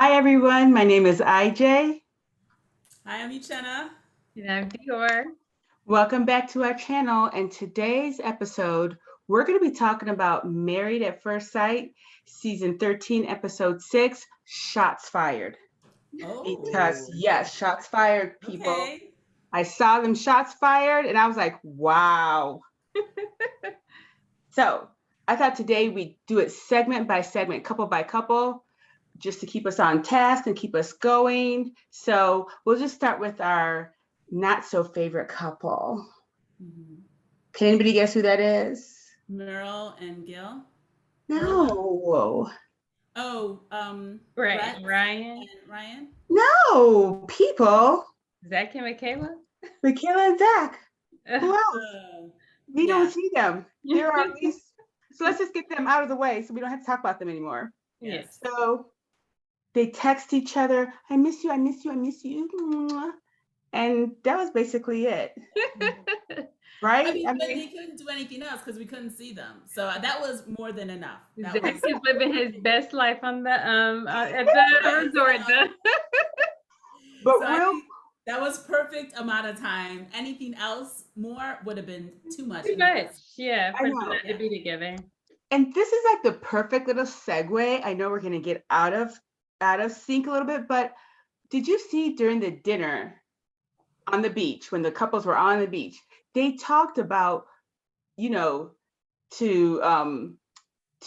Hi everyone, my name is IJ. Hi, I'm Uchenna. And I'm Dior. Welcome back to our channel. And today's episode, we're going to be talking about Married at First Sight, season 13, episode 6, Shots Fired. Because, Oh, yes, shots fired, people. okay. I saw them shots fired and I was like, wow. So I thought today we'd do it segment by segment, couple by couple, just to keep us on task and keep us going. So we'll just start with our not so favorite couple. Mhm. Can anybody guess who that is? Merle and Gil. Merle. No. Oh, Brett Brett and Ryan. and Ryan. No. People. Zach and Michaela. Michaela and Zach. Who else? We don't Yeah. see them. There are these. So let's just get them out of the way so we don't have to talk about them anymore. Yes. So they text each other, I miss you, I miss you, I miss you. And that was basically it. Right? I mean, but they couldn't do anything else because we couldn't see them. So that was more than enough. That Zach was is living his best life on the at the resort. but so I real think that was perfect amount of time. Anything else more would have been too much. Too much, yeah, I for them know. not to be together. And this is like the perfect little segue. I know we're gonna get out of sync a little bit, but did you see during the dinner on the beach when the couples were on the beach, they talked about, you know, to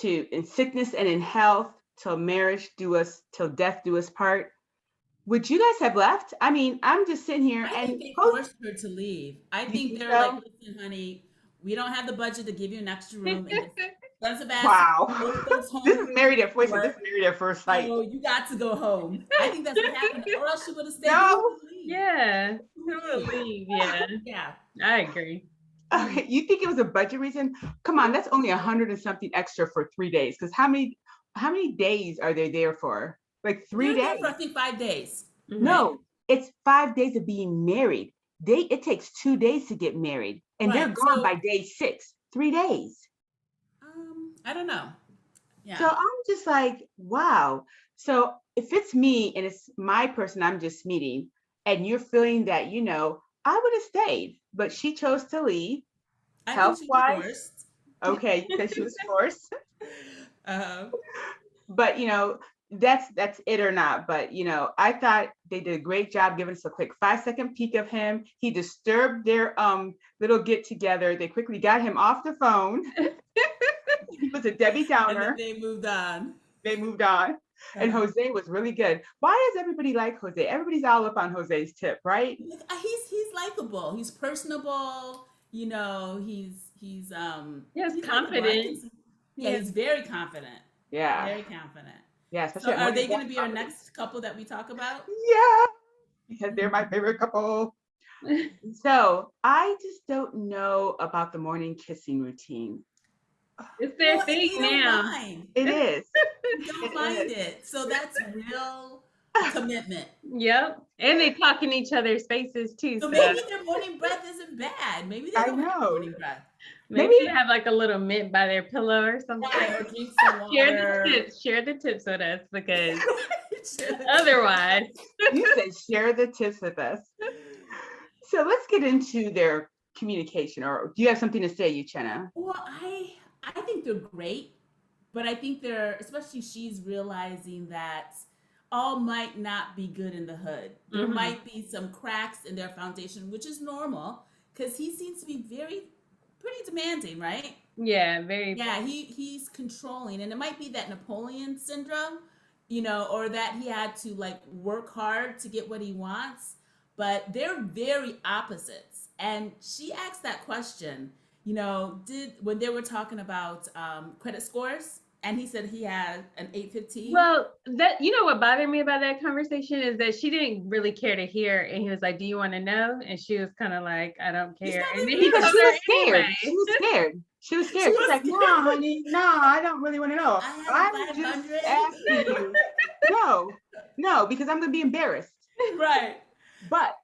in sickness and in health, till marriage do us, till death do us part. Would you guys have left? I mean, I'm just sitting here I and think they forced her to leave. I you think think they're like, so? listen, honey, we don't have the budget to give you an extra room in this expensive ass Wow. old folks This is home. married at first. This Resort. is married at first sight. So you got to go home. I think that's what happened, or else she would have stayed. Who No. would leave? Yeah, Who who would will leave? Yeah, Yeah. I agree. Okay, you think it was a budget reason? Come on, that's only 100 and something extra for 3 days. Because how many days are they there for? Like three They're there for I days? think 5 days, right? No, it's 5 days of being married. It takes 2 days to get married, and they're Right. gone So by day 6. 3 days. I don't know. So Yeah. I'm just like, wow. So if it's me and it's my person I'm just meeting, and you're feeling that, I would have stayed, but she chose to leave. I think Health she was wise, forced. okay, you said she was forced. uh, But that's it or not. But I thought they did a great job giving us a quick 5-second peek of him. He disturbed their little get together. They quickly got him off the phone. He was a Debbie and then Downer. they moved on. They moved on. And Uh, Jose was really good. Why does everybody like Jose? Everybody's all up on Jose's tip, right? he's likable. He's personable. Yes, He's likable. confident. Yeah, he's very confident. Yeah. Very confident. Yeah, So especially at are Morning they going to Breath be our Confidence. next couple that we talk about? Yeah, because they're my favorite couple. So I just don't know about the morning kissing routine. It's their Well, thing they don't now. mind. It is. They don't It mind is. it. So that's real commitment. Yep, and they talk in each other's faces too. So So maybe their morning breath isn't bad. Maybe they I don't have know. morning breath. maybe they have like a little mint by their pillow or something. Right, or drink some water. Share the tips with us because Share the otherwise, You said share the tips with us. So let's get into their communication. Or do you have something to say, Uchenna? Well, I think they're great, but I think they're, especially she's realizing that all might not be good in the hood. There Mhm. might be some cracks in their foundation, which is normal because he seems to be pretty demanding, right? yeah, very. Yeah, he's controlling, and it might be that Napoleon syndrome, or that he had to like work hard to get what he wants. But they're very opposites. And she asked that question, did when they were talking about credit scores, and he said he had an 815. Well, that what bothered me about that conversation is that she didn't really care to hear, and he was like, "Do you want to know?" And she was kind of like, "I don't He's care." not And then very he Because told she her was scared. anyway. She was scared. She was scared. She She's was like, scared. no, honey, no, I don't really want to know. I have I'm just 500. asking you. No, because I'm gonna be embarrassed. Right. But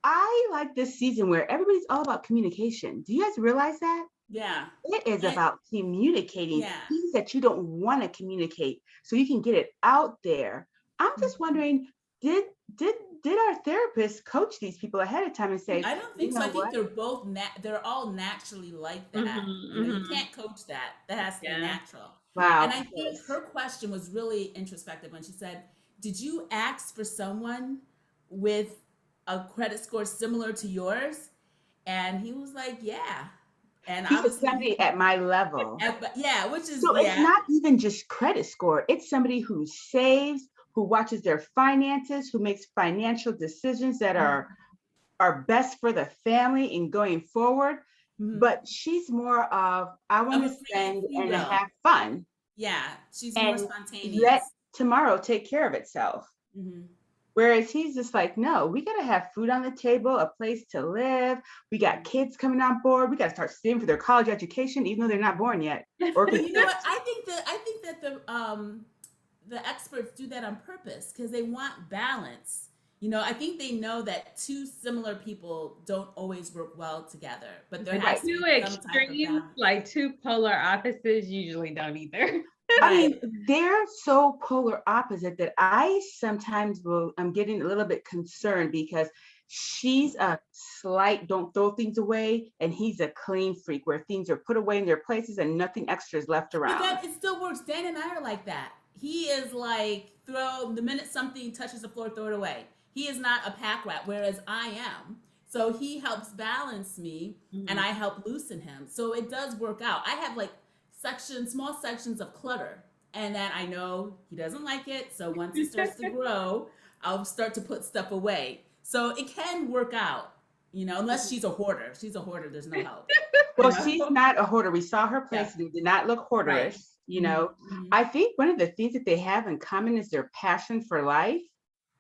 I like this season where everybody's all about communication. Do you guys realize that? Yeah. It is And about communicating yeah. things that you don't want to communicate so you can get it out there. I'm just Mhm. wondering, did did did our therapist coach these people ahead of time and say, I don't you think so. know I think what? they're both they're all naturally like that. Mm-hmm, You know, you mm-hmm. can't coach that. That has to be Yeah. natural. And Wow, I think because her question was really introspective when she said, "Did you ask for someone with a credit score similar to yours?" And he was like, "Yeah." And he said obviously, somebody at my level. but yeah, which is So it's yeah. not even just credit score. It's somebody who saves, who watches their finances, who makes financial decisions that are best for the family in going forward. Mhm. But she's more of, I Of want a to spend free and will. have fun Yeah, she's more and let spontaneous. tomorrow take care of itself. Hmm. Whereas he's just like, no, we got to have food on the table, a place to live. We got kids coming on board. We got to start saving for their college education, even though they're not born yet. Or But you know what? I think that the experts do that on purpose because they want balance. You know, I think they know that two similar people don't always work well together, but there has right. to Two be some type of extremes, balance. like two polar opposites, usually don't either. I Right. mean, they're so polar opposite that I sometimes I'm getting a little bit concerned because she's a slight don't throw things away, and he's a clean freak where things are put away in their places and nothing extra is left But around. that it still works. Dan and I are like that. He is like throw the minute something touches the floor, throw it away. He is not a pack rat, whereas I am. So he helps balance me, and Mhm. I help loosen him. So it does work out. I have like small sections of clutter, and then I know he doesn't like it. So once it starts to grow, I'll start to put stuff away. So it can work out, you know, unless she's a hoarder. If she's a hoarder, there's no help, you Well, know. she's not a hoarder. We saw her Yeah. place and it did not look Right. hoarderish, you know. Mm-hmm. I think one of the things that they have in common is their passion for life.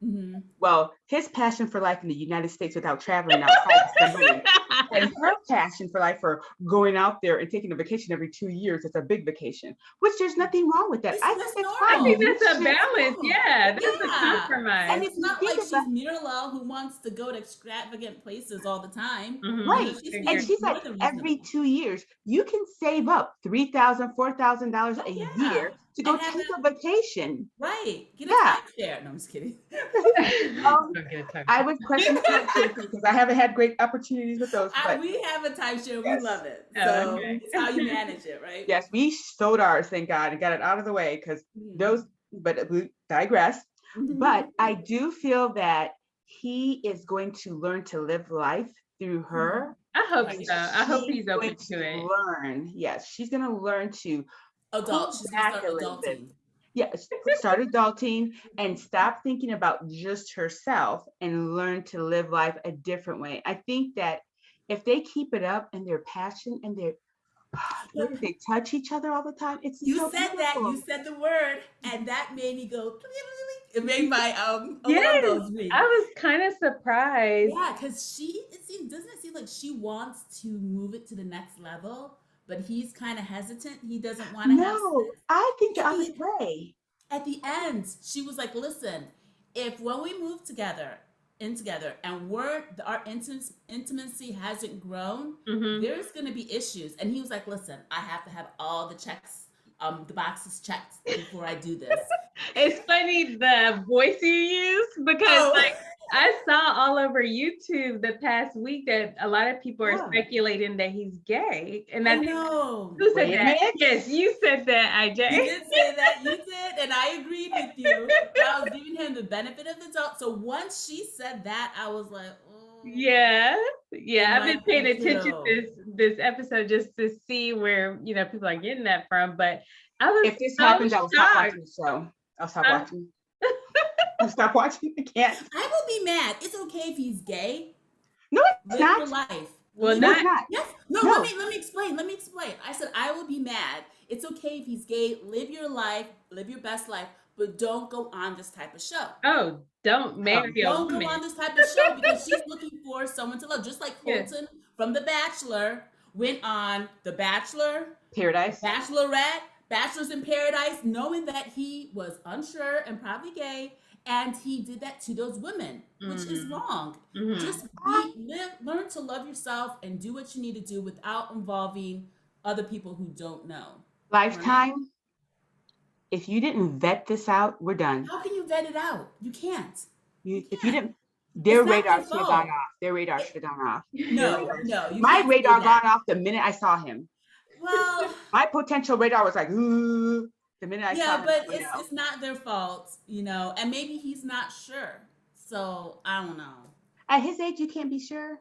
Mm-hmm. Well, his passion for life in the United States without traveling outside to spend money, and her passion for life for going out there and taking a vacation every 2 years. It's a big vacation, which there's nothing wrong with that. I think That's that's I fine. think normal. You that's a should, That's balance. normal. Yeah, that's a Yeah. and compromise. And if it's you not think like about she's Mirla who wants to go to extravagant places all the time. You know, Hmm. right, she's and being she's more like than every reasonable. 2 years you can save up $3,000, $4,000 Oh a yeah. year to go And have take a a vacation. right. Get a Yeah. timeshare. No, I'm just kidding. Um, Don't get a time. I would question the timeshare thing because I haven't had great opportunities with those. But We have a timeshare. We yes, love it. Oh, So okay. it's how you manage it, right? yes, we sold ours, thank God, and got it out of the way because those. Mhm. But we digress. But Mhm. I do feel that he is going to learn to live life through Mhm. her, I hope and so. I hope she's he's going open to to it. learn. Yes, she's going to learn to Adult. pull She's gonna back start a little bit. adulting. Yes, start adulting and stop thinking about just herself and learn to live life a different way. I think that if they keep it up and their passion and their the way that they touch each other all the time, it's You so said that. You beautiful. said the word, and that made me go. It made my alarm Yes, bells I ring. was kind of surprised. Yeah, because doesn't it seem like she wants to move it to the next level, but he's kind of hesitant. He doesn't want to have No, sex. I think the At the opposite way. at the end, she was like, "Listen, if when we move together, and our intimacy hasn't grown, Hmm. there's gonna be issues." And he was like, "Listen, I have to have all the checks, the boxes checked before I do this." It's funny the voice you use because Oh, like I saw all over YouTube the past week that a lot of people are yeah, speculating that he's gay. And I I think know. who said Wait a that? minute. Yes, you said that, You IJ. did say that. You did, and I agreed with you. But I was giving him the benefit of the doubt. So once she said that, I was like, "Oh, Yeah. it Yeah, I've been might be paying a attention kiddo." this episode just to see where, people are getting that from, but I was If this so happens, I will stop shocked. watching the show. I'll stop Uh, watching. I'll stop watching. I can't. I will be mad. It's okay if he's gay. No, it's Live not. your life. well, Live No, your it's not not. yes. No, No. let me explain. Let me explain. I said I will be mad. It's okay if he's gay. Live your life. Live your best life. But don't go on this type of show. oh, don't Oh, marry a Don't go woman. on this type of show because she's looking for someone to love. Just like Yeah. Colton from The Bachelor went on The Bachelor, Paradise. Bachelorette, Bachelors in Paradise, knowing that he was unsure and probably gay, and he did that to those women, which is Mm-hmm. wrong. Mm-hmm. Just learn to love yourself and do what you need to do without involving other people who don't know. Lifetime, if you didn't vet this out, we're done. How can you vet it out? You can't. If you didn't, It's their not radar their should have gone fault. off. Their radar should have gone off. No, no, you My can't say radar that. gone off the minute I saw him. Well, My potential radar was like, ooh, the minute I saw yeah, him. but You know. it's not their fault, and maybe he's not sure. So I don't know. At his age, you can't be sure.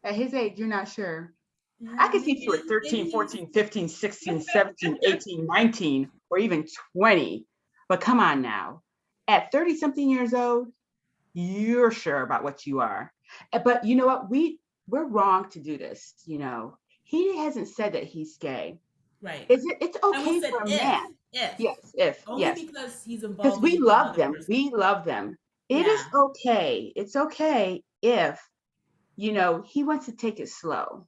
At his age, you're not sure. I Yeah, could see if you were 13, maybe 14, 15, 16, 17, 18, 19, or even 20. But come on now. At 30 something years old, you're sure about what you are. But you know what? We're wrong to do this, He hasn't said that he's gay. right. It's And we okay said for a man. if only Yes. because he's Because involving we love another them. person. We love them. It is Yeah. okay. It's okay if, he wants to take it slow.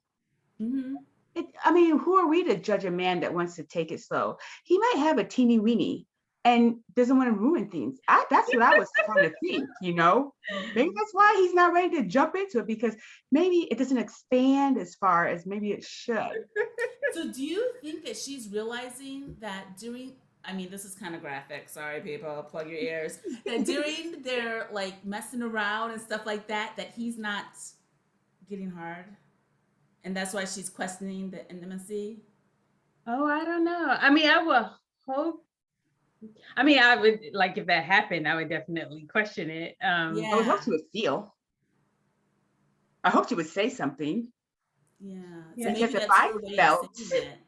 Mm-hmm. Who are we to judge a man that wants to take it slow? He might have a teeny weeny and doesn't want to ruin things. That's what I was trying to think, Maybe that's why he's not ready to jump into it, because maybe it doesn't expand as far as maybe it should. So do you think that she's realizing that this is kind of graphic, sorry people, plug your ears, that during their like messing around and stuff like that he's not getting hard? And that's why she's questioning the intimacy? Oh, I don't know. I would hope. I would, like, if that happened, I would definitely question it. I would Yeah. hope she would feel. I hope she would say something. Yeah. Yeah. So maybe Because if that's I her way of felt, saying it.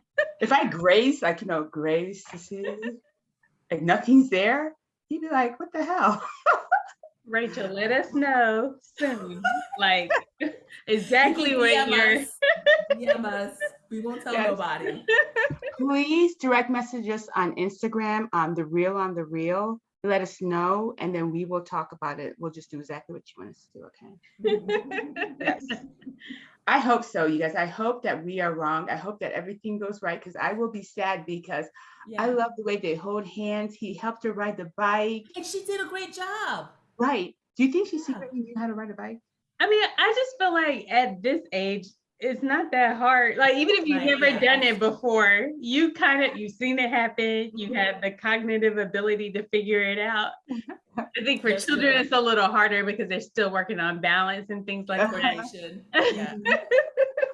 if I grazed, graze to see, and nothing's there, he'd be like, what the hell? Rachel, let us know soon. Like, You exactly can what DM you're. us. DM us. We won't tell Yes. nobody. Please direct message us on Instagram, the Real on the Real. Let us know, and then we will talk about it. We'll just do exactly what you want us to do, okay? Yes. I hope so, you guys. I hope that we are wrong. I hope that everything goes right, because I will be sad, because I love the way they hold hands. He helped her ride the bike. And she did a great job. Right. Do you think she secretly knew how to ride a bike? I just feel like at this age, it's not that hard. Like, even if you've never done it before, you've seen it happen. You have the cognitive ability to figure it out. I think for That's children, true. it's a little harder because they're still working on balance and things like that. Coordination. Yeah.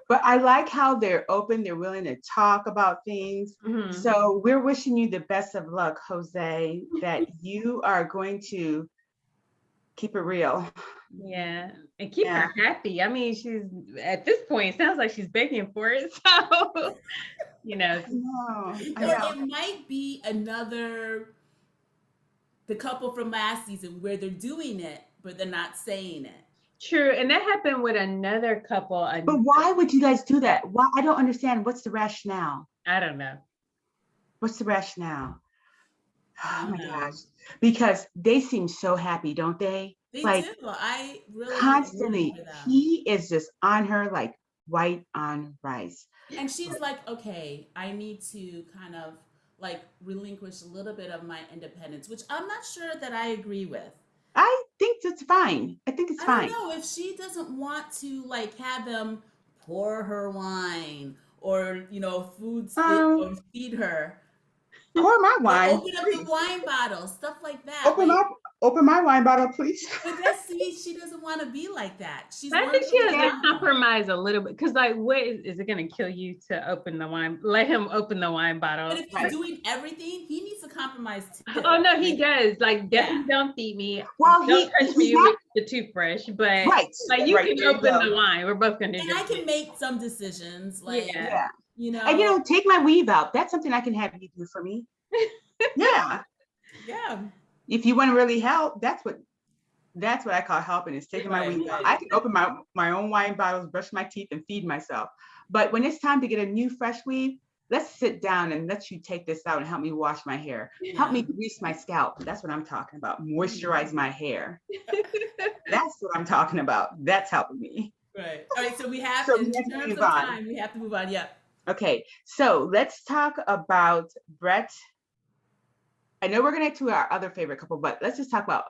But I like how they're open. They're willing to talk about things. Mhm. So we're wishing you the best of luck, Jose, that you are going to keep it real. Yeah, and keep her happy. She's at this point, it sounds like she's begging for it. So, I know. Or it might be the couple from last season where they're doing it, but they're not saying it. True, and that happened with another couple. But why would you guys do that? Why? I don't understand. What's the rationale? I don't know. What's the rationale? Oh my gosh. Because they seem so happy, don't they? They like, do. I really constantly. He is just on her like white on rice. And she's like, okay, I need to kind of like relinquish a little bit of my independence, which I'm not sure that I agree with. I think that's fine. I think it's fine. I don't know if she doesn't want to like have him pour her wine or or feed her. Pour my wine. Open up the wine bottle, stuff like that. Open my wine bottle, please. But she doesn't want to be like that. I think she has to compromise a little bit, because like, what is it going to kill you to open the wine? Let him open the wine bottle. But if he's doing everything, he needs to compromise too. Oh no, he does. Like, definitely don't feed me. Well, don't touch me with the toothbrush. But like, you can open the wine. We're both going to do. And I can make some decisions. Like, and take my weave out. That's something I can have you do for me. Yeah. If you want to really help, that's what I call helping, is taking my weave out. I can open my own wine bottles, brush my teeth, and feed myself. But when it's time to get a new fresh weave, let's sit down and let you take this out and help me wash my hair. Help me grease my scalp. That's what I'm talking about. Moisturize my hair. That's what I'm talking about. That's helping me. Right. All right. So we have to move on. We have to move on. Yeah. Okay. So let's talk about Brett. I know we're gonna get to our other favorite couple, but let's just talk about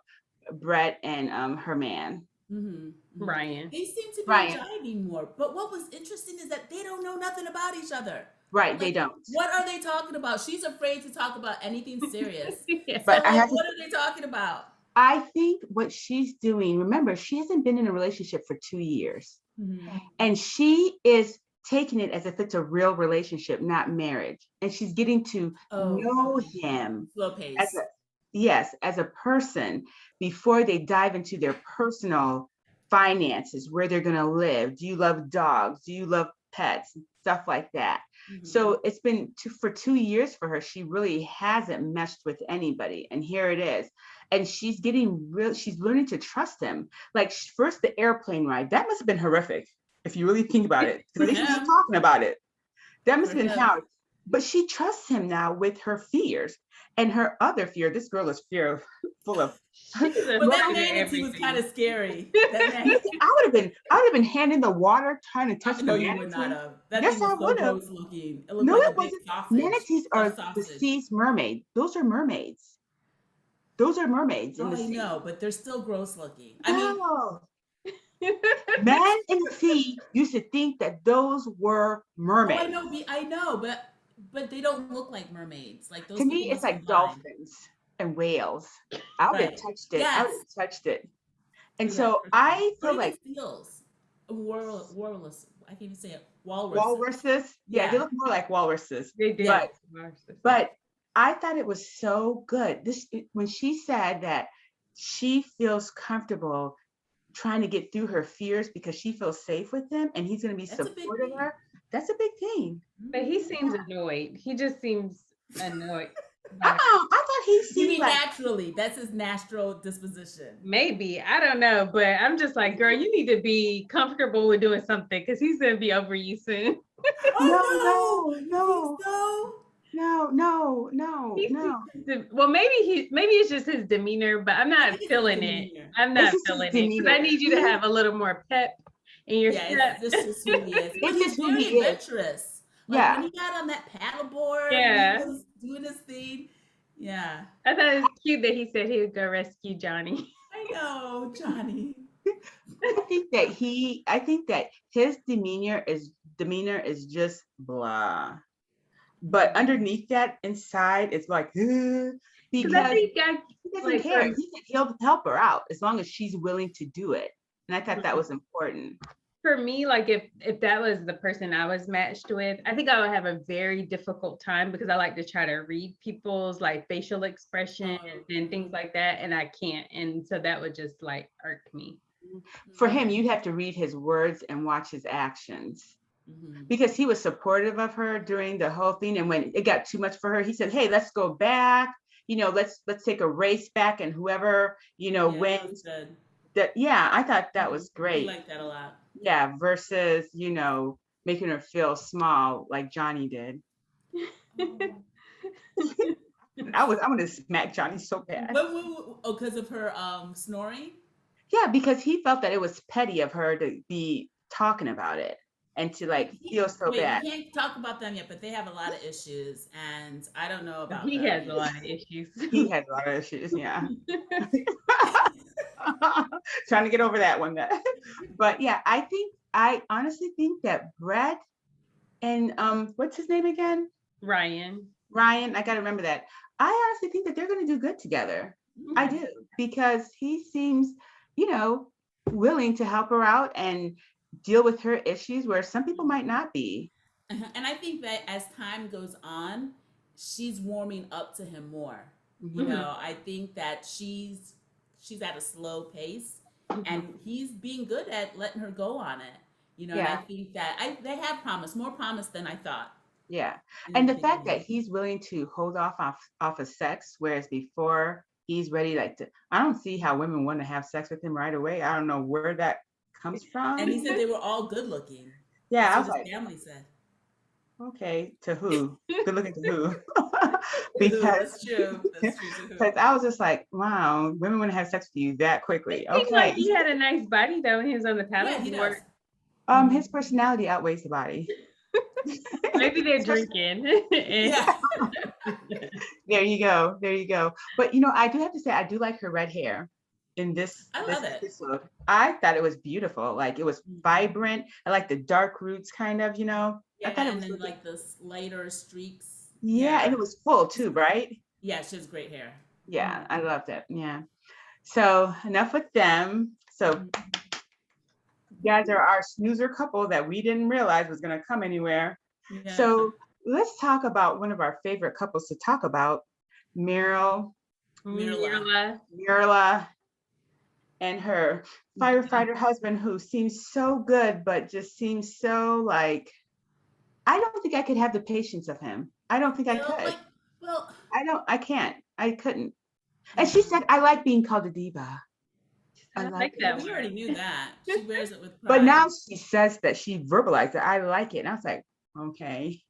Brett and her man. Mm-hmm. Ryan. They seem to be Ryan. jiving more. But what was interesting is that they don't know nothing about each other. Right, they Like, don't. what are they talking about? She's afraid to talk about anything serious. Yeah. So, But I like, have to what are they talking about? I think what she's doing, remember, she hasn't been in a relationship for 2 years. Mm-hmm. And she is taking it as if it's a real relationship, not marriage. And she's getting to Oh, know okay. him Slow as pace. a yes, as a person before they dive into their personal finances, where they're going to live. Do you love dogs? Do you love pets? Stuff like that. Mm-hmm. So it's been for 2 years for her. She really hasn't meshed with anybody. And here it is. And she's getting real, she's learning to trust him. Like first the airplane ride, that must have been horrific if you really think about it. For At least we're him. talking about it. That must For have been him. hard. But she trusts him now with her fears. And her other fear, this girl is fear full of. She's a But that fan of manatee was everything. kind of scary. That manatee. I would have been handing the water, trying to touch the No, manatee. you would not have. That Yes, thing was I so would have. gross looking. It looked No, like it a big wasn't. sausage. Manatees A are the sausage. sea's mermaid. Those are mermaids. Those are mermaids in Oh, the I sea. know, but they're still gross looking. I mean, No. Men in the sea used to think that those were oh, mermaids. I know, but they don't look like mermaids. Like those To people me, it's must be like blind. dolphins and whales. I would have Right. touched it. I would Yes. have touched it. And Yeah, so for sure. I Or feel even like seals. Walrus. I can't even say it. Walrus. walruses. Yeah, they Yeah. look more like walruses. They did. Yeah. But I thought it was so good. When she said that she feels comfortable trying to get through her fears because she feels safe with him and he's going to be That's a big supportive of thing. her. That's a big thing. But he seems annoyed. He just seems annoyed. I thought he You seemed mean like naturally? That's his natural disposition. Maybe. I don't know. But I'm just like, girl, you need to be comfortable with doing something because he's going to be over you soon. Oh no! no, You think so? no. Well, maybe it's just his demeanor, but I'm I not think it's feeling his it. demeanor. I'm It's not just his feeling it. 'Cause demeanor. I need you to have a little more pep in your Yeah, step. it's just who he is. But It's he's just who very he is. adventurous. Like Yeah. when he got on that paddleboard, Yeah. he was doing his thing. Yeah. I thought it was cute that he said he would go rescue Johnny. I know, Johnny. I think that his demeanor is just blah. But underneath that, inside, it's like, Because because I think he doesn't care. He said he'll help her out as long as she's willing to do it. And I thought that was important. for me, like if that was the person I was matched with, I think I would have a very difficult time because I like to try to read people's like facial expressions and things like that, and I can't. And so that would just like irk me. For him, you'd have to read his words and watch his actions. Mhm. Because he was supportive of her during the whole thing. And when it got too much for her, he said, hey, let's go back. Let's take a race back, and whoever, Yeah, that was wins. good. I thought that was I great. like that a lot. Yeah, versus, making her feel small like Johnny did. I want to smack Johnny so bad. Oh, because of her snoring? Yeah, because he felt that it was petty of her to be talking about it and to feel so bad. We can't talk about them yet, but they have a lot of issues, and I don't know about He them. has a lot of issues. He has a lot of issues, yeah. Trying to get over that one. But yeah, I honestly think that Brett and what's his name again? Ryan, I gotta remember that. I honestly think that they're gonna do good together. I do, because he seems, willing to help her out and deal with her issues where some people might not be. And I think that as time goes on, she's warming up to him more. Mhm. I think that she's at a slow pace, and he's being good at letting her go on it. And I think that they have more promise than I thought. Yeah. in And the beginning. fact that he's willing to hold off of sex, whereas before he's ready, I don't see how women want to have sex with him right away. I don't know where that comes from. And he said they were all good looking. Yeah, I That's was what his like, family said. okay, to who? Good looking to who? Because That's true. That's true to who. because I was just like, wow, women want to have sex with you that quickly. It seemed like Okay. he had a nice body though when he was on the Yeah, he paddleboard. does. His personality outweighs the body. Maybe they're drinking. Yeah. There you go. But I do have to say, I do like her red hair in this I this love it. episode. I thought it was beautiful. Like it was vibrant. I like the dark roots kind of, I Yeah, thought it and was then looking, like the lighter streaks. yeah, and Yeah. it was full too, right? Yeah, she has great hair. Yeah, I loved it. Yeah. So enough with them. So you guys are our snoozer couple that we didn't realize was going to come anywhere. Yeah. So let's talk about one of our favorite couples to talk about, Meryl, Mirla, and her firefighter husband, who seems so good, but just seems so like, I don't think I could have the patience of him. I don't think I could. Well, I can't. I couldn't. And she said, I like being called a diva. I like that we word. already knew that. She wears it with pride. But now she says that she verbalized it. I like it. And I was like, okay.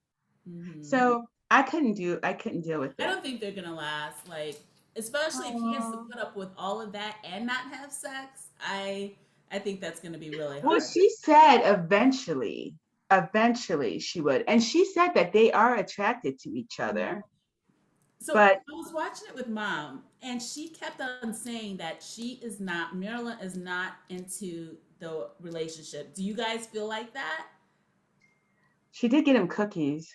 So I couldn't deal with it. I don't think they're gonna last. Like, especially if he has to put up with all of that and not have sex. I think that's gonna be really hard. Well, she said eventually she would. And she said that they are attracted to each other. So but I was watching it with Mom, and she kept on saying that Marilyn is not into the relationship. Do you guys feel like that? She did get him cookies.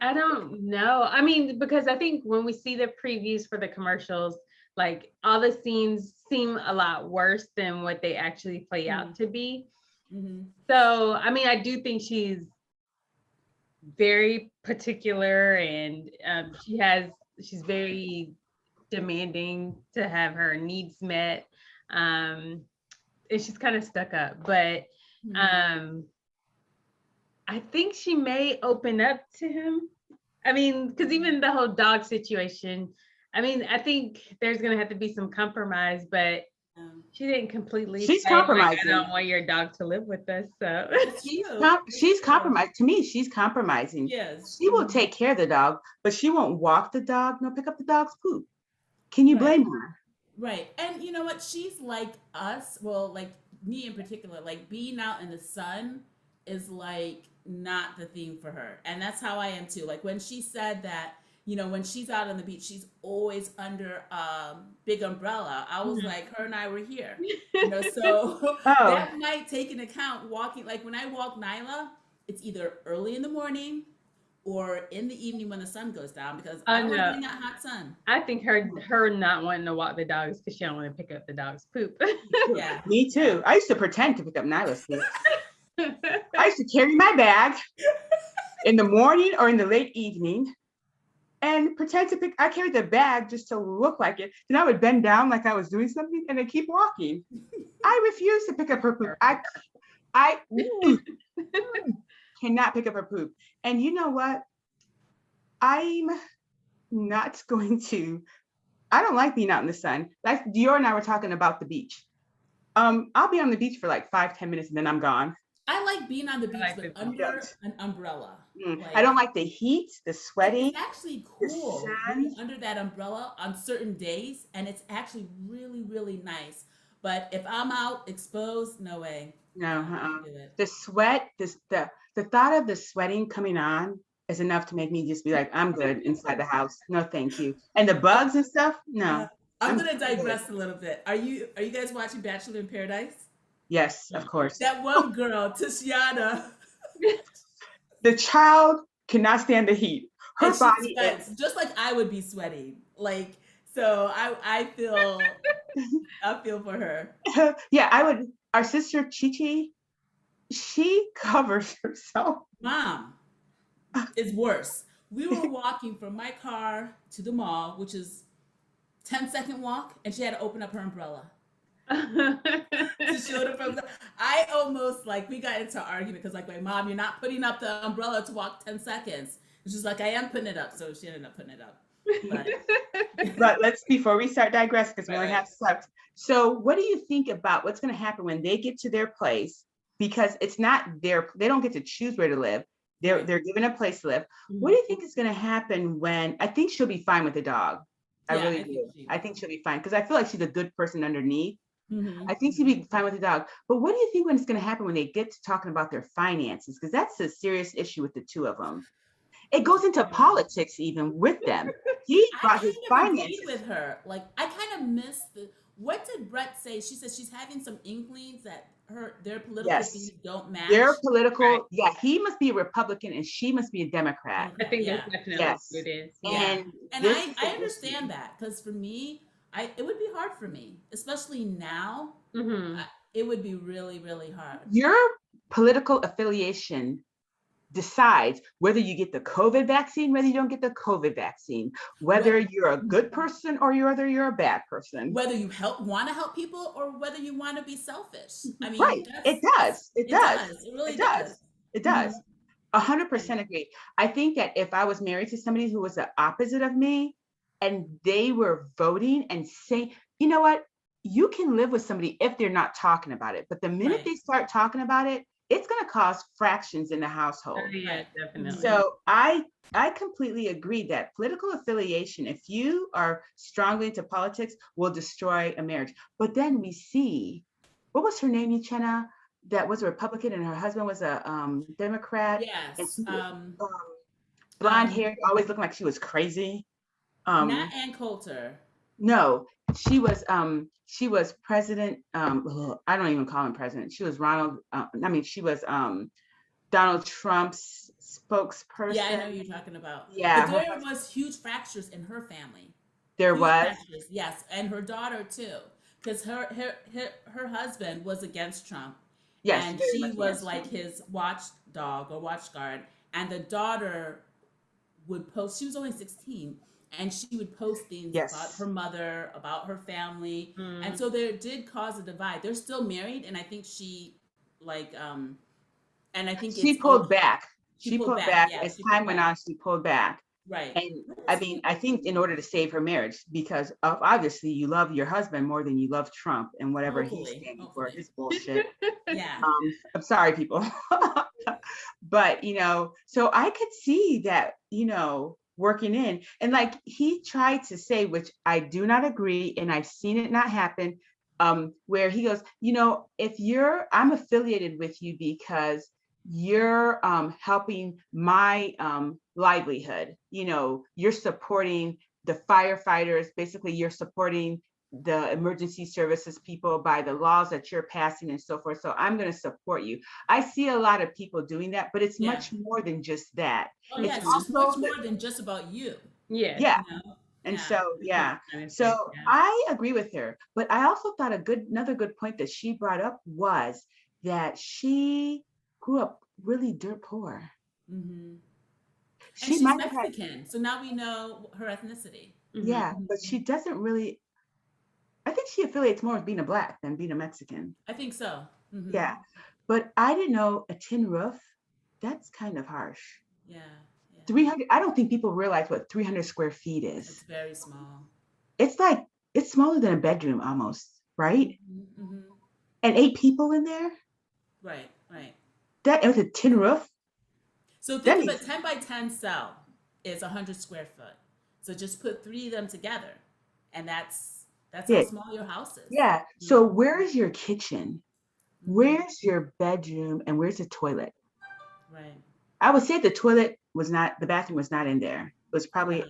I don't know. I mean, because I think when we see the previews for the commercials, like all the scenes seem a lot worse than what they actually play out to be. So, I mean, I do think she's very particular, and she's very demanding to have her needs met. And she's kind of stuck up, but I think she may open up to him. I mean, because even the whole dog situation, I mean, I think there's going to have to be some compromise, but she didn't completely She's say, compromising. Like, I don't want your dog to live with us. So she's compromised. To me, she's compromising. Yes. She will take care of the dog, but she won't walk the dog, nor pick up the dog's poop. Can you blame her? Right. And you know what? She's like us. Well, like me in particular, like being out in the sun is like not the thing for her. And that's how I am too. Like when she said that, when she's out on the beach, she's always under big umbrella. I was like, her and I were here. So that might take into account walking. Like when I walk Nyla, it's either early in the morning or in the evening when the sun goes down, because I don't want that hot sun. I think her not wanting to walk the dogs because she don't want to pick up the dog's poop. Yeah, me too. I used to pretend to pick up Nyla's poop. I used to carry my bag in the morning or in the late evening and pretend to I carried the bag just to look like it. Then I would bend down like I was doing something and then keep walking. I refuse to pick up her poop. I cannot pick up her poop. And you know what? I'm not going to. I don't like being out in the sun. Like Dior and I were talking about the beach. I'll be on the beach for like 5-10 minutes and then I'm gone. I like being on the beach, but under an umbrella. Like, I don't like the heat, the sweating. It's actually cool being under that umbrella on certain days, and it's actually really, really nice. But if I'm out exposed, no way. No, the sweat, the thought of the sweating coming on is enough to make me just be like, I'm good inside the house. No, thank you. And the bugs and stuff, no. I'm gonna digress a little bit. Are you guys watching Bachelor in Paradise? Yes, of course. That one girl, Tiziana. The child cannot stand the heat. Her body is just like I would be sweating. Like, so I feel for her. Yeah, I would. Our sister Chichi, she covers herself. Mom is worse. We were walking from my car to the mall, which is 10-second walk, and she had to open up her umbrella. I almost we got into an argument because my mom, you're not putting up the umbrella to walk 10 seconds. And she's like, I am putting it up. So she ended up putting it up. But let's, before we start digressing, because we only have steps. So what do you think about what's going to happen when they get to their place? Because it's not they don't get to choose where to live. They're given a place to live. What do you think is going to happen when, I think she'll be fine with the dog. I really do. I think she'll be fine because I feel like she's a good person underneath. I think she'll be fine with the dog. But what do you think when it's going to happen when they get to talking about their finances? Because that's a serious issue with the two of them. It goes into politics even with them. He brought his finances with her. Like I kind of miss What did Brett say? She said she's having some inklings that their political Yes. views don't match. Their Right. political, yeah, he must be a Republican and she must be a Democrat. I think Yeah. that's definitely what Yes. it is. Yeah. And And this is I the issue. understand that because for me, it would be hard for me, especially now. Mm-hmm. It would be really, really hard. Your political affiliation decides whether you get the COVID vaccine, whether you don't get the COVID vaccine, whether you're a good person or whether you're a bad person. Whether you want to help people or whether you want to be selfish. I mean, Right. It does. It it does. does. It really It does. does. It does. 100% agree. I think that if I was married to somebody who was the opposite of me and they were voting and saying, you know what, you can live with somebody if they're not talking about it. But the minute Right. they start talking about it, it's going to cause fractions in the Oh, household. yeah, Right. definitely. So I completely agree that political affiliation, if you are strongly into politics, will destroy a marriage. But then we see, what was her name, Uchenna? That was a Republican and her husband was a Democrat. And Yes. she was, blonde hair, Um, always looking like she was crazy. not Ann Coulter. No, she was president. I don't even call him president. She was she was Donald Trump's spokesperson. Yeah, I know who you're talking about. Yeah, But there was huge fractures in her family. there Huge was. fractures, yes, and her daughter too, because her husband was against Trump, Yes, and very she much was against like Trump. his watchdog or watchguard, and the daughter would post. She was only 16, and she would post things about Yes. her mother, about her family, Mm. and so there did cause a divide. They're still married, and I think she like and I think She it's pulled okay. back. She She pulled pulled back. back. Yeah, As she time pulled went back. on, she pulled back. Right. And I think in order to save her marriage, because of obviously you love your husband more than you love Trump and whatever he's Hopefully, standing for, hopefully. his bullshit. Yeah. I'm sorry, people. But, so I could see that, working in. And like he tried to say, which I do not agree, and I've seen it not happen, where he goes, if I'm affiliated with you because you're helping my livelihood, you're supporting the firefighters, basically you're supporting the emergency services people by the laws that you're passing and so forth. So I'm going to support you. I see a lot of people doing that, but it's Yeah. much more than just that. Oh It's yeah, it's just also much more than just about you. Yes. yeah. You know? And Yeah. so, yeah. So Yeah. I agree with her, but I also thought another good point that she brought up was that she grew up really dirt poor. Mm-hmm. And She she's might have had, Mexican, so now we know her ethnicity. yeah, but she doesn't really, I think she affiliates more with being a Black than being a Mexican. I think so. Mm-hmm. Yeah. But I didn't know a tin roof, that's kind of harsh. Yeah. 300, I don't think people realize what 300 square feet It's is. very small. It's smaller than a bedroom almost, right? Mm-hmm. Mm-hmm. And 8 people in there? Right. That was a tin roof? So think of a 10 by 10 cell is 100 square foot. So just put 3 of them together, and that's how small your house is. Yeah. So where's your kitchen? Where's your bedroom? And where's the toilet? Right. I would say the bathroom was not in there. It was probably,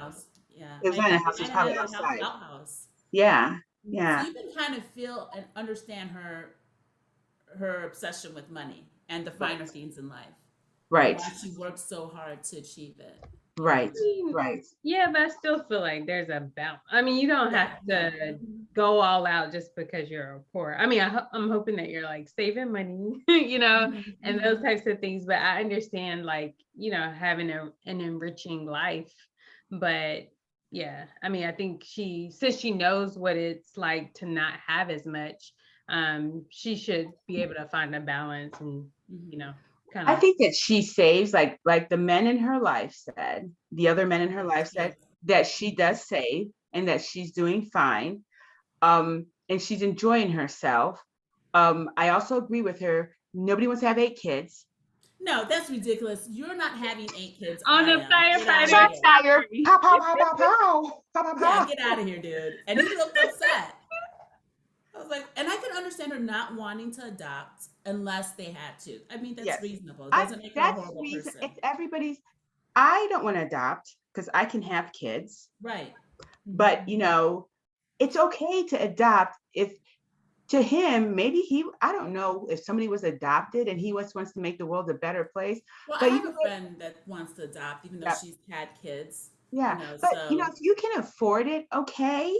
Yeah. it was not in the house, it was probably outside. Outhouse. Yeah. So you can kind of feel and understand her obsession with money and the finer things in life. Right. Why she works so hard to achieve it. Right. Right. Yeah, but I still feel like there's a balance. I mean, you don't have to go all out just because you're poor. I mean, I'm hoping that you're like saving money, and those types of things. But I understand having an enriching life. But yeah, I mean, I think since she knows what it's like to not have as much, she should be able to find a balance and, I think that she saves, like the men in her life said, the other men in her life said that she does save and that she's doing fine. And she's enjoying herself. I also agree with her. Nobody wants to have 8 kids. No, that's ridiculous. You're not having 8 kids. On the firefighter. Fire. Pow, pow, pow, pow, pow. Pow, pow, Yeah, pow. get out of here, dude. And he looked upset. I was like, and I can understand her not wanting to adopt unless they had to. I mean, that's reasonable. It doesn't make her a horrible person. It's everybody's. I don't want to adopt because I can have kids. Right. But it's okay to adopt. If to him, maybe I don't know if somebody was adopted and he wants to make the world a better place. Well, I But have a friend that wants to adopt, even though yeah, she's had kids, yeah. But so. if you can afford it, okay.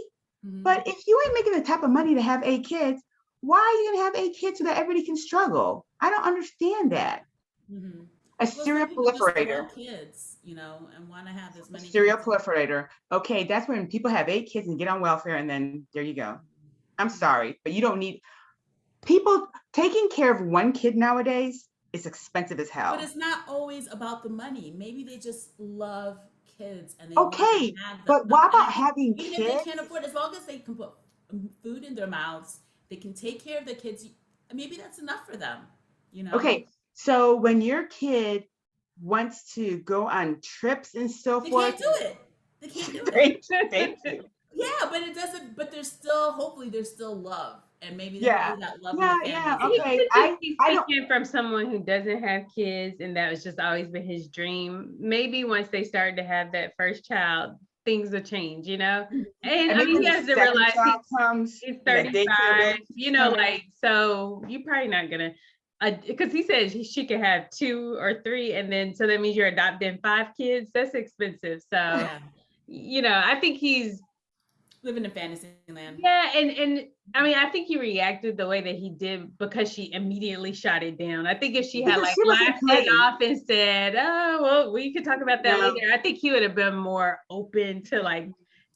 Mhm. But if you ain't making the type of money to have 8 kids, why are you gonna have 8 kids so that everybody can struggle? I don't understand that. Mhm. A Well, some serial people just proliferator. love kids, and want to have as A many serial kids. proliferator. Okay, that's when people have 8 kids and get on welfare, and then there you go. I'm Mhm. sorry, but you don't need people taking care of one kid nowadays is expensive as But hell. it's not always about the money. Maybe they just love kids and they want to Okay, have but them. why And I about think having even if they kids? can't afford, as long as they can put food in their mouths, they can take care of the kids. Maybe that's enough for them. You know, Okay, so when your kid wants to go on trips and so they forth, can't do it. They can't do it. thank you. Yeah, but it doesn't. But there's still, hopefully, there's still love, and maybe Yeah, hopefully that love in the yeah, family yeah. is He enough. Okay, could just be I don't. speaking from someone who doesn't have kids, and that was just always been his dream. Maybe once they started to have that first child, things will change, you know? And And I maybe mean, when he the has to second realize child comes, he's and that daycare 35, bill keeps coming. like, so you're probably not gonna, because he said she could have 2 or 3, and then so that means you're adopting 5 kids. That's expensive. So, Yeah, I think he's living in fantasy land. yeah, and I mean, I think he reacted the way that he did because she immediately shot it down. I think if she had Because like she wasn't laughed it playing. off and said, "Oh, well, we could talk about that No, later," I think he would have been more open to like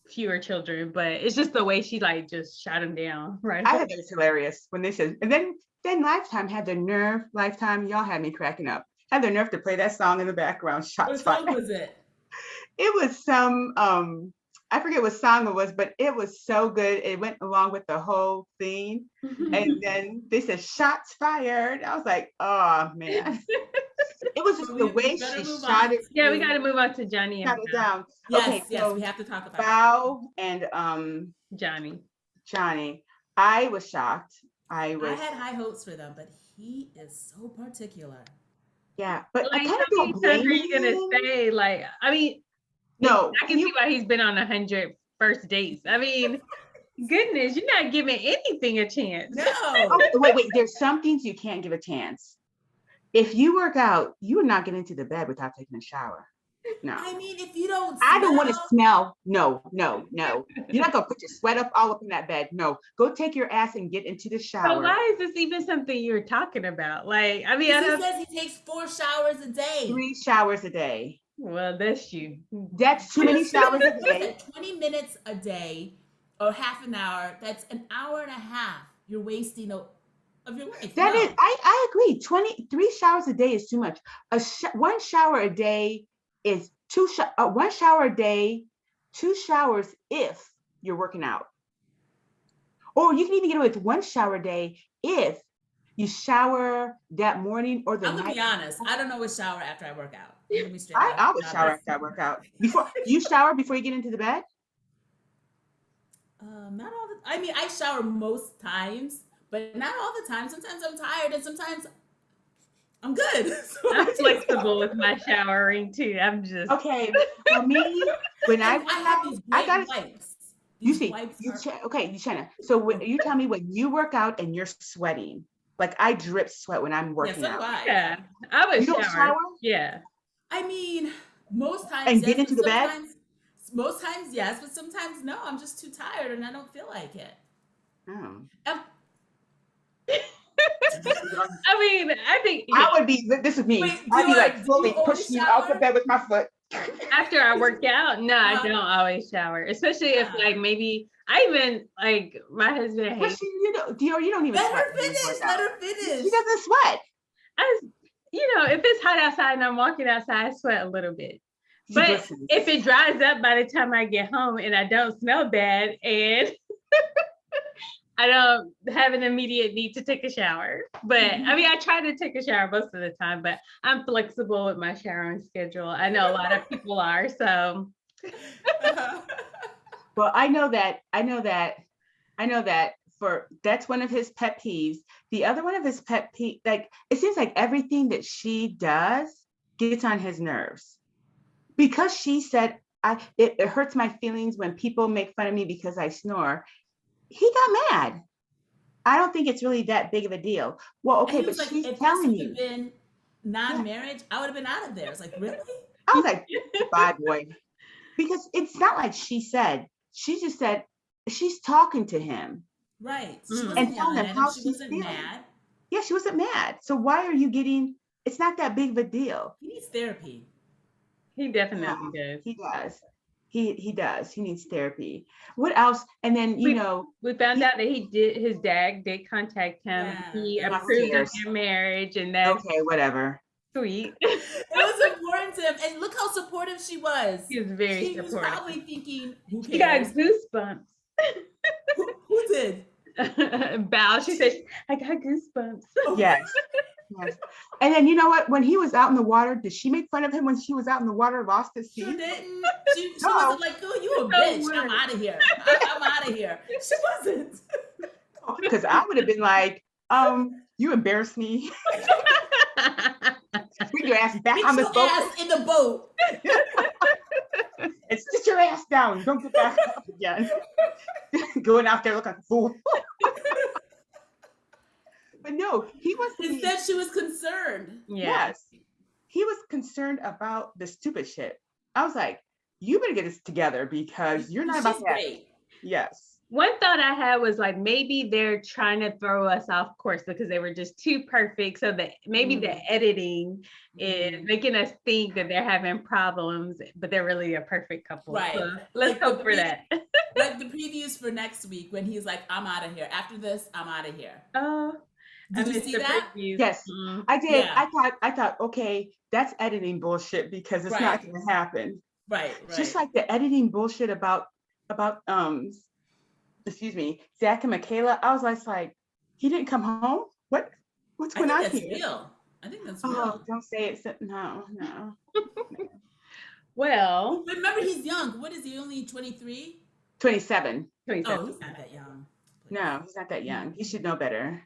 fewer children. But it's just the way she like just shot him down right I away. thought that was hilarious when they said, and then Lifetime had the nerve. Lifetime, y'all had me cracking up. Had the nerve to play that song in the background. Shots What fired. song was it? It was some I forget what song it was, but it was so good. It went along with the whole thing. And then they said shots fired. I was like, oh man. It was But just the we way better she move shot on it, Yeah, we got to. to move on to Johnny and shot it down. Yes, Okay, yes, we so have to talk about that. Bao and Johnny. Johnny. I was shocked. I I was, had high hopes for them, but he is so particular. yeah, but I Like, kind how of many don't times blame are you gonna him. say like? I mean, No, I can can see you why he's been on 100 first dates. I mean, goodness, you're not giving anything a chance. No. okay, wait, there's some things you can't give a chance. If you work out, you would not get into the bed without taking a shower. No. I mean, if you don't I don't want to smell, smell. No, no, no. You're not gonna put your sweat up in that bed. No. Go take your ass and get into the So shower. why is this even something you're talking about? Like, I mean, I because he don't. says he takes 4 showers a day. 3 showers a day. Well, that's you. That's too many 20 showers a day. listen, 20 minutes a day or half an hour, that's an hour and a half you're wasting of your life. That is, No. I agree. 23 showers a day is too much. One shower a day is one shower a day, 2 showers if you're working out. Or you can even get away with 1 shower a day if you shower that morning or the I'm gonna night. be honest. I don't always shower after I work out. I'm gonna be straight I up. always shower after I work out. Before you shower before you get into the bed? Not all the. I mean, I shower most times, but not all the time. Sometimes I'm tired, and sometimes I'm good. So I I'm take flexible with showers. my showering too. I'm just. Okay. For me, when I And work I have out, these I great gotta wipes. you These see, wipes are. okay, you China. So when you tell me when you work out and you're sweating, like I drip sweat when I'm Yeah, working so do out. I. Yeah. Yeah, I would You don't shower. shower Yeah. I mean, most times and yes, get but into the bed? most times yes, but sometimes no. I'm just too tired and I don't feel like it. Oh. Um, I mean, I think I would be, this is me. wait, I'd be like do you fully always pushing you out the shower? bed with my foot. after I work out, no, I Uh, don't always shower, especially if yeah. like maybe I even like my husband But hates. you don't even Let sweat her when you work finish. Let out. her She finish. doesn't sweat. I, if it's hot outside and I'm walking outside, I sweat a little bit. She But glistens. if it dries up by the time I get home and I don't smell bad and I don't have an immediate need to take a shower. But I mean, I try to take a shower most of the time, but I'm flexible with my showering schedule. I know a lot of people are. So Well, I know that that's one of his pet peeves. The other one of his pet peeve, like it seems like everything that she does gets on his nerves. Because she said, it hurts my feelings when people make fun of me because I snore. He got mad. I don't think it's really that big of a deal. Well, And okay, he but was like, she's if this telling would you. have been non-marriage, I would have been out of there. It's like, really? I was like, bye, boy. Because it's not like she said. She just said she's talking to him Right. She Mm. wasn't and telling yelling him at him. how She she's wasn't feeling. mad. Yeah, she wasn't mad. So why are you getting? It's not that big of a deal. He needs therapy. He definitely does. He does. He does. He needs therapy. What else? And then We found out that his dad did contact him. Yeah. He And approved of upstairs. their marriage, and that's Okay, whatever. sweet. It was important to him. And look how supportive she was. He was very She was supportive. probably thinking, who She got cares? goosebumps. Who did? Bow. She said, "I got goosebumps." Yes. Yes. And then you know what? When he was out in the water, did she make fun of him when she was out in the water, lost his Sure teeth? didn't. She No. wasn't like, oh, you a No bitch. way. I'm out of here. I'm out of here. She wasn't. Because I would have been like, you embarrassed me. Bring your ass back Get on your this boat ass in the boat. and sit your ass down. Don't get back up again. Going out there looking like a fool. But no, he was Instead, she was concerned. yes. He was concerned about the stupid shit. I was like, you better get this together because you're not about She's that. great. Yes. One thought I had was like, maybe they're trying to throw us off course because they were just too perfect. So that maybe the editing is making us think that they're having problems, but they're really a perfect couple. Right. So let's Like hope for that. Like the previews for next week when he's like, I'm out of here. After this, I'm out of here. Oh, Did I you missed see the that? previews. Yes, Mm. I did. Yeah. I thought, okay, that's editing bullshit because it's not Right. going to happen. Right. Just like the editing bullshit about excuse me, Zach and Michaela. I was like, he didn't come home. What's I going think on that's here? real. I think that's Oh, real. don't say it. No. Well, But remember, he's young. What is he? Only 23? 27. 27. Oh, he's not that young. No, he's not that young. He should know better.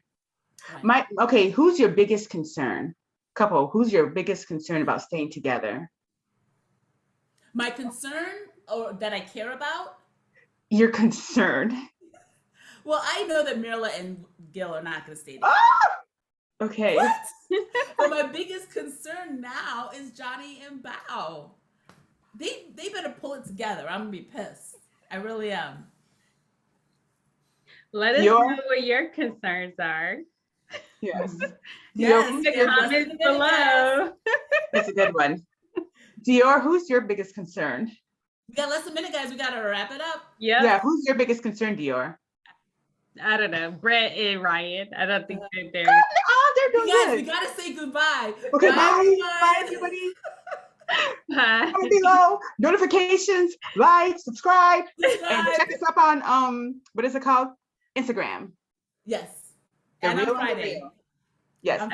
Right. Okay, who's your biggest concern? Couple, who's your biggest concern about staying together? My concern, or that I care about, You're concerned. well, I know that Mirla and Gil are not going to stay together. Ah! Okay. What? But my biggest concern now is Johnny and Bao. They better pull it together. I'm gonna be pissed. I really am. Let us Your- know what your concerns are. Yes. Yes, In the yes. comments below. That's a good one. Dior, who's your biggest concern? We got less than a minute, guys. We gotta wrap it up. Yep. Yeah, who's your biggest concern, Dior? I don't know. Brett and Ryan. I don't think they're there. Oh, they're doing Guys, we good. gotta say goodbye. Okay, bye. everyone. Bye, everybody. Bye. Comment below, notifications, like, subscribe, and Subscribe. check us up on what is it called? Instagram. Yes. The And on Real and the Friday. Real. Yes. On